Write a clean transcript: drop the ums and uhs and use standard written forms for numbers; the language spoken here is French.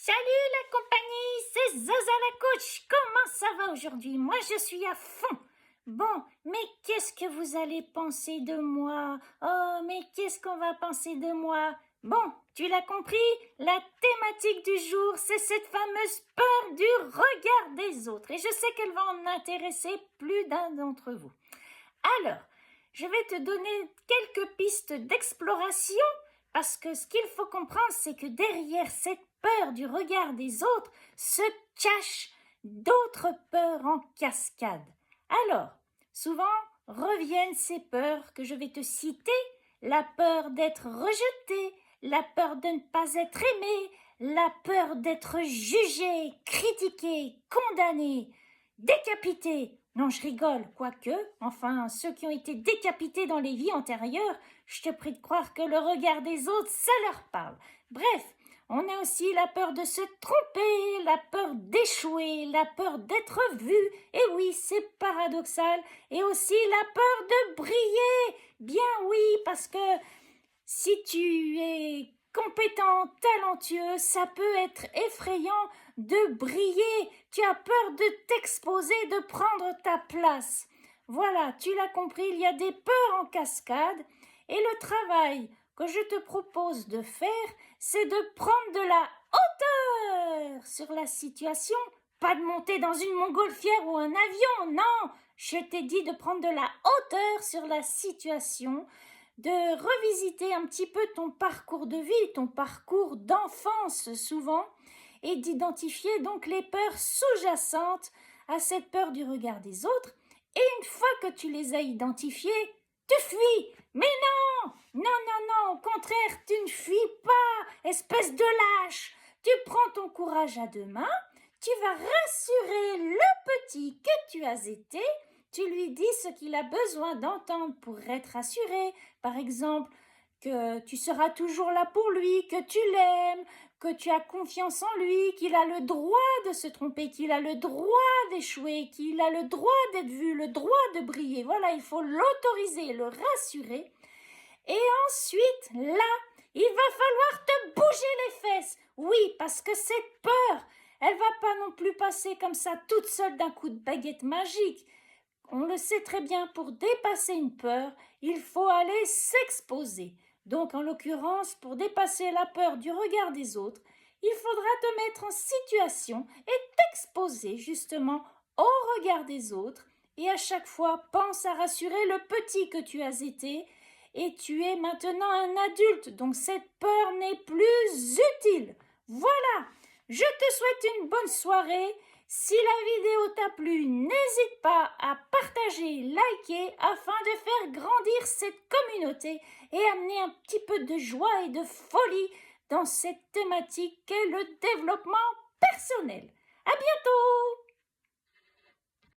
Salut la compagnie, c'est Zaza la coach. Comment ça va aujourd'hui? Moi je suis à fond. Bon, mais qu'est-ce que vous allez penser de moi? Oh, mais qu'est-ce qu'on va penser de moi? Bon, tu l'as compris, la thématique du jour, c'est cette fameuse peur du regard des autres. Et je sais qu'elle va en intéresser plus d'un d'entre vous. Alors, je vais te donner quelques pistes d'exploration parce que ce qu'il faut comprendre, c'est que derrière cette peur du regard des autres se cachent d'autres peurs en cascade. Alors, souvent reviennent ces peurs que je vais te citer, la peur d'être rejeté, la peur de ne pas être aimé, la peur d'être jugé, critiqué, condamné, décapité. Non, je rigole, quoique, enfin, ceux qui ont été décapités dans les vies antérieures, je te prie de croire que le regard des autres, ça leur parle. Bref, on a aussi la peur de se tromper, la peur d'échouer, la peur d'être vu, et oui, c'est paradoxal, et aussi la peur de briller. Bien oui, parce que si tu es compétent, talentueux, ça peut être effrayant de briller. Tu as peur de t'exposer, de prendre ta place. Voilà, tu l'as compris, il y a des peurs en cascade et le travail que je te propose de faire, c'est de prendre de la hauteur sur la situation, pas de monter dans une montgolfière ou un avion, non, je t'ai dit de prendre de la hauteur sur la situation, de revisiter un petit peu ton parcours de vie, ton parcours d'enfance souvent, et d'identifier donc les peurs sous-jacentes à cette peur du regard des autres. Et une fois que tu les as identifiées, tu fuis. Mais non, non, non, non, au contraire, tu ne fuis pas, espèce de lâche. Tu prends ton courage à deux mains, tu vas rassurer le petit que tu as été. Tu lui dis ce qu'il a besoin d'entendre pour être rassuré. Par exemple, que tu seras toujours là pour lui, que tu l'aimes, que tu as confiance en lui, qu'il a le droit de se tromper, qu'il a le droit d'échouer, qu'il a le droit d'être vu, le droit de briller. Voilà, il faut l'autoriser, le rassurer. Et ensuite, là, il va falloir te bouger les fesses. Oui, parce que cette peur, elle va pas non plus passer comme ça toute seule d'un coup de baguette magique. On le sait très bien, pour dépasser une peur, il faut aller s'exposer. Donc, en l'occurrence, pour dépasser la peur du regard des autres, il faudra te mettre en situation et t'exposer justement au regard des autres. Et à chaque fois, pense à rassurer le petit que tu as été. Et tu es maintenant un adulte, donc cette peur n'est plus utile. Voilà, je te souhaite une bonne soirée. Si la vidéo t'a plu, n'hésite pas à partager, liker afin de faire grandir cette communauté et amener un petit peu de joie et de folie dans cette thématique qu'est le développement personnel. À bientôt!